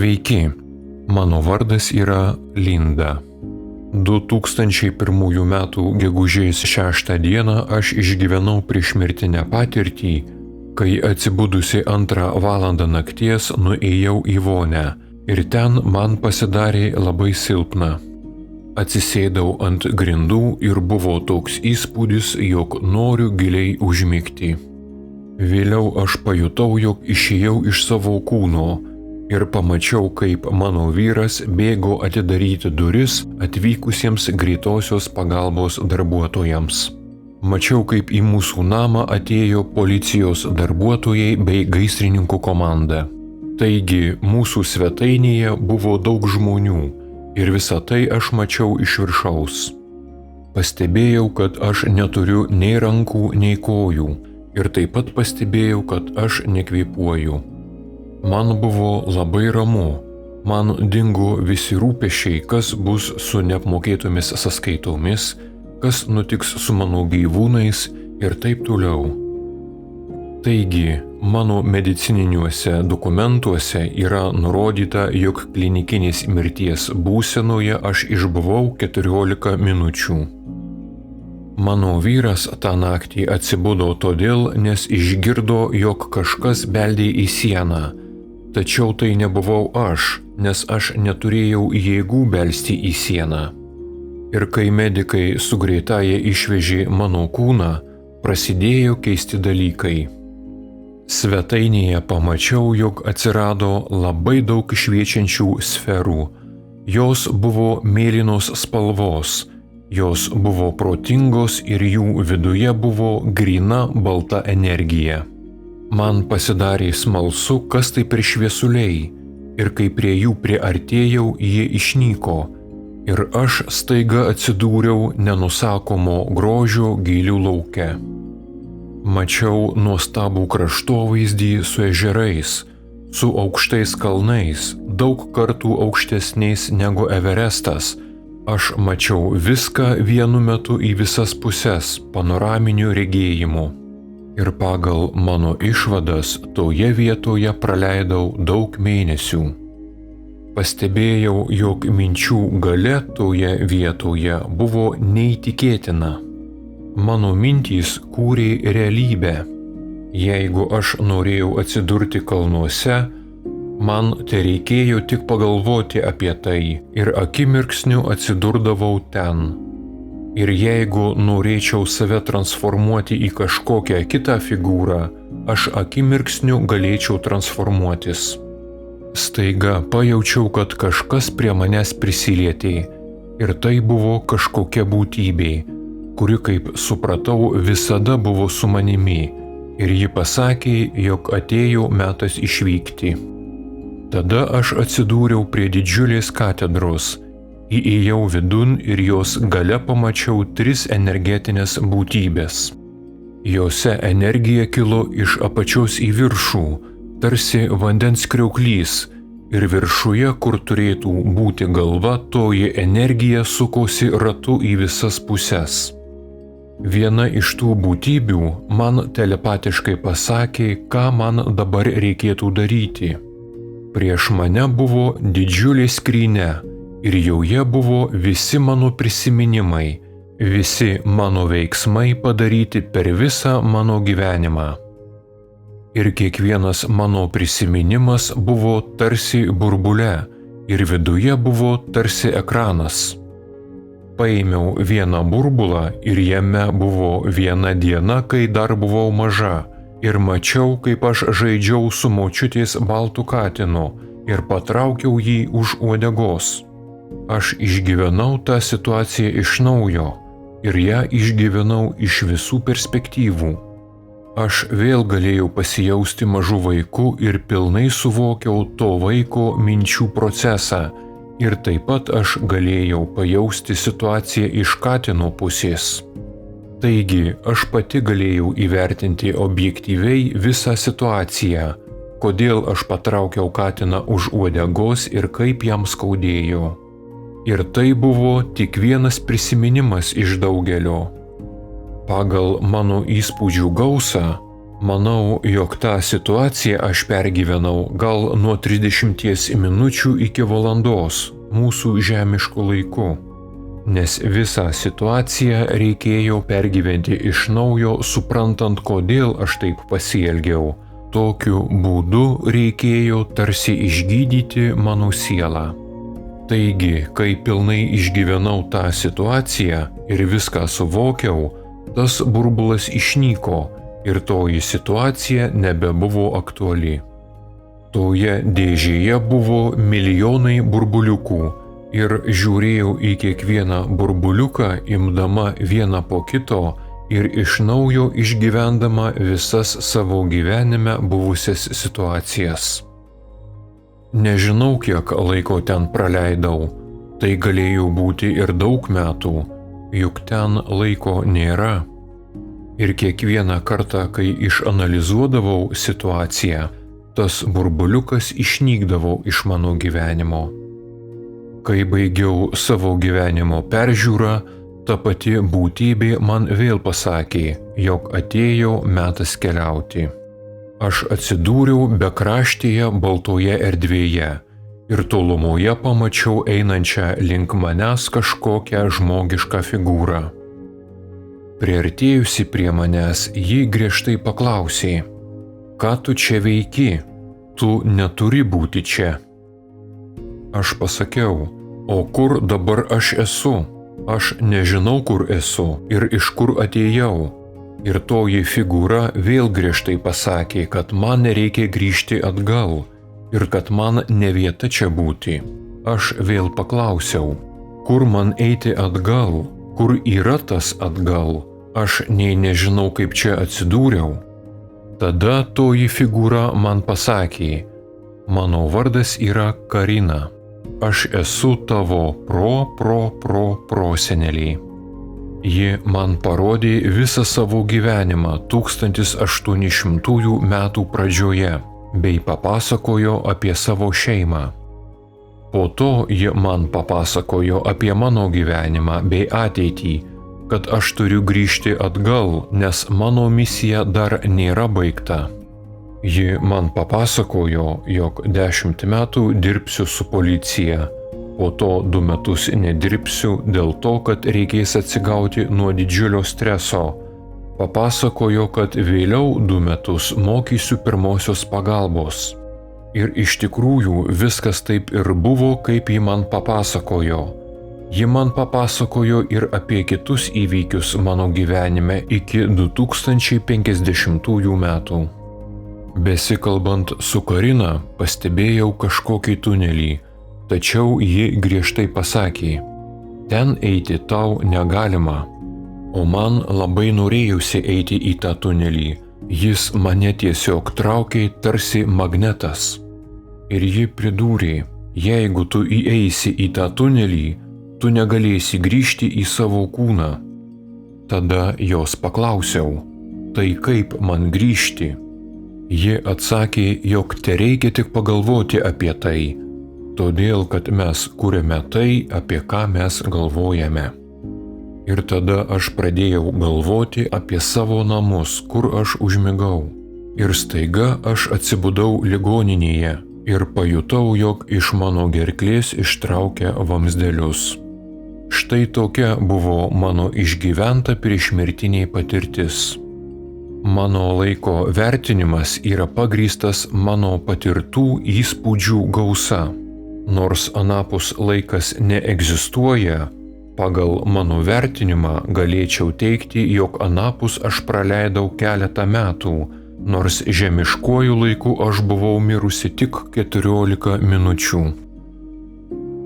Sveiki, mano vardas yra Linda. 2001 m. gegužės 6 d. aš išgyvenau priešmirtinę patirtį, kai atsibudusi 2 valandą nakties nuėjau į vonią ir ten man pasidarė labai silpna. Atsisėdau ant grindų ir buvo toks įspūdis, jog noriu giliai užmigti. Vėliau aš pajutau, jog išėjau iš savo kūno ir pamačiau, kaip mano vyras bėgo atidaryti duris atvykusiems greitosios pagalbos darbuotojams. Mačiau, kaip į mūsų namą atėjo policijos darbuotojai bei gaisrininkų komanda. Taigi, mūsų svetainėje buvo daug žmonių ir visą tai aš mačiau iš viršaus. Pastebėjau, kad aš neturiu nei rankų, nei kojų ir taip pat pastebėjau, kad aš nekvėpuoju. Man buvo labai ramu, man dingo visi rūpesčiai, kas bus su neapmokėtomis sąskaitomis, kas nutiks su mano gyvūnais ir taip toliau. Taigi, mano medicininiuose dokumentuose yra nurodyta, jog klinikinės mirties būsenoje aš išbuvau 14 minučių. Mano vyras tą naktį atsibudo todėl, nes išgirdo, jog kažkas beldė į sieną. Tačiau tai nebuvau aš, nes aš neturėjau jėgų belsti į sieną. Ir kai medikai su greitąja išvežė mano kūną, prasidėjo keisti dalykai. Svetainėje pamačiau, jog atsirado labai daug šviečiančių sferų. Jos buvo mėlynos spalvos, jos buvo protingos ir jų viduje buvo gryna balta energija. Man pasidarė smalsu, kas tai per šviesuliai, ir kai prie jų priartėjau, jie išnyko, ir aš staiga atsidūriau nenusakomo grožio gėlių lauke. Mačiau nuostabų kraštovaizdį su ežerais, su aukštais kalnais, daug kartų aukštesniais negu Everestas. Aš mačiau viską vienu metu į visas puses panoraminiu regėjimu. Ir pagal mano išvadas toje vietoje praleidau daug mėnesių. Pastebėjau, jog minčių galia toje vietoje buvo neįtikėtina. Mano mintys kūrė realybę. Jeigu aš norėjau atsidurti kalnuose, man tereikėjo tik pagalvoti apie tai ir akimirksniu atsidurdavau ten. Ir jeigu norėčiau save transformuoti į kažkokią kitą figūrą, aš akimirksniu galėčiau transformuotis. Staiga pajaučiau, kad kažkas prie manęs prisilietė ir tai buvo kažkokia būtybė, kuri, kaip supratau, visada buvo su manimi ir ji pasakė, jog atėjo metas išvykti. Tada aš atsidūriau prie didžiulės katedros, įėjau vidun ir jos gale pamačiau 3 energetinės būtybės. Jose energija kilo iš apačios į viršų, tarsi vandens kriauklys, ir viršuje, kur turėtų būti galva, toji energija sukosi ratu į visas puses. Viena iš tų būtybių man telepatiškai pasakė, ką man dabar reikėtų daryti. Prieš mane buvo didžiulė skrynia ir joje buvo visi mano prisiminimai, visi mano veiksmai padaryti per visą mano gyvenimą. Ir kiekvienas mano prisiminimas buvo tarsi burbule ir viduje buvo tarsi ekranas. Paėmiau vieną burbulą ir jame buvo viena diena, kai dar buvau maža, ir mačiau, kaip aš žaidžiau su močiutės baltu katinu ir patraukiau jį už uodegos. Aš išgyvenau tą situaciją iš naujo ir ją išgyvenau iš visų perspektyvų. Aš vėl galėjau pasijausti mažu vaiku ir pilnai suvokiau to vaiko minčių procesą. Ir taip pat aš galėjau pajausti situaciją iš katino pusės. Taigi, aš pati galėjau įvertinti objektyviai visą situaciją, kodėl aš patraukiau katiną už uodegos ir kaip jam skaudėjo. Ir tai buvo tik vienas prisiminimas iš daugelio. Pagal mano įspūdžių gausą, Manau, jog tą situaciją aš pergyvenau gal nuo 30 minučių iki valandos mūsų žemiškų laikų, nes visą situaciją reikėjo pergyventi iš naujo, suprantant, kodėl aš taip pasielgiau. Tokiu būdu reikėjo tarsi išgydyti mano sielą. Taigi, kai pilnai išgyvenau tą situaciją ir viską suvokiau, tas burbulas išnyko ir toji situacija nebebuvo aktuali. Toje dėžėje buvo milijonai burbuliukų ir žiūrėjau į kiekvieną burbuliuką, imdama vieną po kito ir iš naujo išgyvendama visas savo gyvenime buvusias situacijas. Nežinau, kiek laiko ten praleidau, tai galėjo būti ir daug metų, juk ten laiko nėra. Ir kiekvieną kartą, kai išanalizuodavau situaciją, tas burbuliukas išnykdavo iš mano gyvenimo. Kai baigiau savo gyvenimo peržiūrą, ta pati būtybė man vėl pasakė, jog atėjo metas keliauti. Aš atsidūriau bekraštėje baltoje erdvėje ir tolumoje pamačiau einančią link manęs kažkokią žmogišką figūrą. Priartėjusi prie manęs, ji griežtai paklausė: "Ką tu čia veiki? Tu neturi būti čia." Aš pasakiau: "O kur dabar aš esu? Aš nežinau, kur esu ir iš kur atėjau." Ir toji figūra vėl griežtai pasakė, kad man nereikia grįžti atgal ir kad man ne vieta čia būti. Aš vėl paklausiau: "Kur man eiti atgal? Kur yra tas atgal? Aš nei nežinau, kaip čia atsidūriau." Tada toji figūra man pasakė: "Mano vardas yra Karina. Aš esu tavo prosenelė." Ji man parodė visą savo gyvenimą 1800 metų pradžioje bei papasakojo apie savo šeimą. Po to ji man papasakojo apie mano gyvenimą bei ateitį, kad aš turiu grįžti atgal, nes mano misija dar nėra baigta. Ji man papasakojo, jog 10 metų dirbsiu su policija, po to 2 metus nedirbsiu dėl to, kad reikės atsigauti nuo didžiulio streso. Papasakojo, kad vėliau 2 metus mokysiu pirmosios pagalbos. Ir iš tikrųjų viskas taip ir buvo, kaip ji man papasakojo. Ji man papasakojo ir apie kitus įvykius mano gyvenime iki 2050 metų. Besikalbant su Karina, pastebėjau kažkokį tunelį, tačiau ji griežtai pasakė: "Ten eiti tau negalima." O man labai norėjusi eiti į tą tunelį, jis mane tiesiog traukė tarsi magnetas. Ir ji pridūrė: "Jeigu tu įeisi į tą tunelį, tu negalėsi grįžti į savo kūną." Tada jos paklausiau: "Tai kaip man grįžti?" Ji atsakė, jog tereikia tik pagalvoti apie tai, todėl kad mes kuriame tai, apie ką mes galvojame. Ir tada aš pradėjau galvoti apie savo namus, kur aš užmigau. Ir staiga aš atsibudau ligoninėje ir pajutau, jog iš mano gerklės ištraukia vamzdelius. Štai tokia buvo mano išgyventa priešmirtinė patirtis. Mano laiko vertinimas yra pagrįstas mano patirtų įspūdžių gausa. Nors anapus laikas neegzistuoja, pagal mano vertinimą galėčiau teigti, jog anapus aš praleidau keletą metų, nors žemiškuoju laiku aš buvau mirusi tik 14 minučių.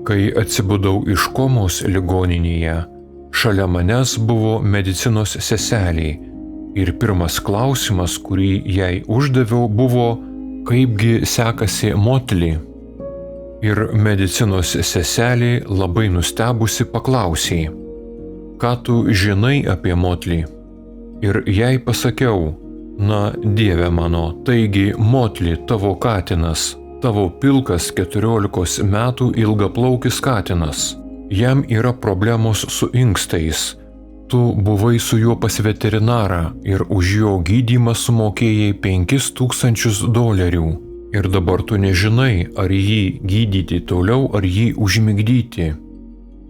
Kai atsibudau iš komos ligoninėje, šalia manęs buvo medicinos seselė ir pirmas klausimas, kurį jai uždaviau, buvo: "Kaipgi sekasi Motli?" Ir medicinos seselė labai nustebusi paklausė: "Ką tu žinai apie Motlį?" Ir jai pasakiau: "Na, Dieve mano, taigi Motli tavo katinas, tavo pilkas 14 metų ilgaplaukis katinas. Jam yra problemos su inkstais. Tu buvai su juo pas veterinarą ir už jo gydymą sumokėjai $5000 ir dabar tu nežinai, ar jį gydyti toliau, ar jį užmigdyti.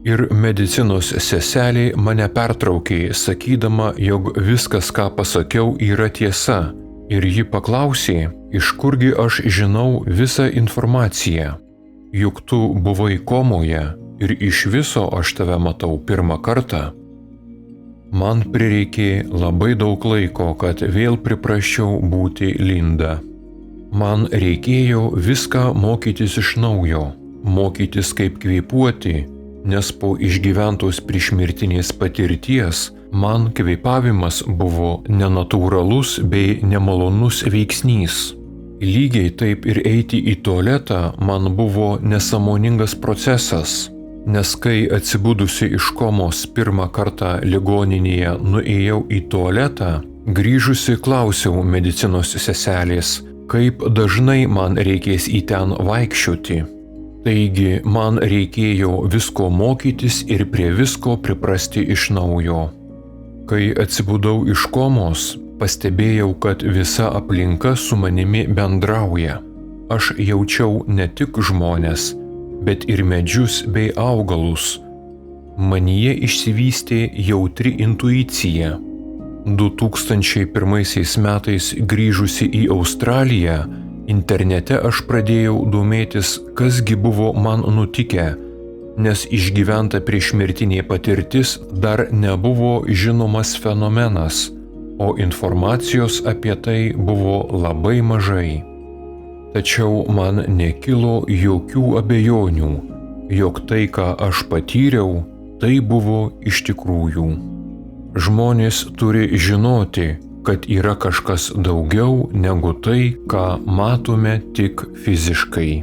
Ir medicinos seselė mane pertraukė, sakydama, jog viskas, ką pasakiau, yra tiesa. Ir ji paklausė, iš kurgi aš žinau visą informaciją. Juk tu buvai komoje ir iš viso aš tave matau pirmą kartą. Man prireikė labai daug laiko, kad vėl priprasčiau būti Linda. Man reikėjo viską mokytis iš naujo, mokytis kaip kvėpuoti, nes po išgyventos priešmirtinės patirties man kvėpavimas buvo nenatūralus bei nemalonus veiksnys. Lygiai taip ir eiti į tualetą man buvo nesąmoningas procesas, nes kai atsibudusi iš komos pirmą kartą ligoninėje nuėjau į tualetą, grįžusi klausiau medicinos seselės, kaip dažnai man reikės į ten vaikščioti. Taigi man reikėjo visko mokytis ir prie visko priprasti iš naujo. Kai atsibudau iš komos, pastebėjau, kad visa aplinka su manimi bendrauja. Aš jaučiau ne tik žmones, bet ir medžius bei augalus. Manyje išsivystė jautri intuicija. 2001 metais grįžusi į Australiją, internete aš pradėjau domėtis, kasgi buvo man nutikę, nes išgyventa priešmirtinė patirtis dar nebuvo žinomas fenomenas, o informacijos apie tai buvo labai mažai. Tačiau man nekilo jokių abejonių, jog tai, ką aš patyriau, tai buvo iš tikrųjų. Žmonės turi žinoti, kad yra kažkas daugiau negu tai, ką matome tik fiziškai.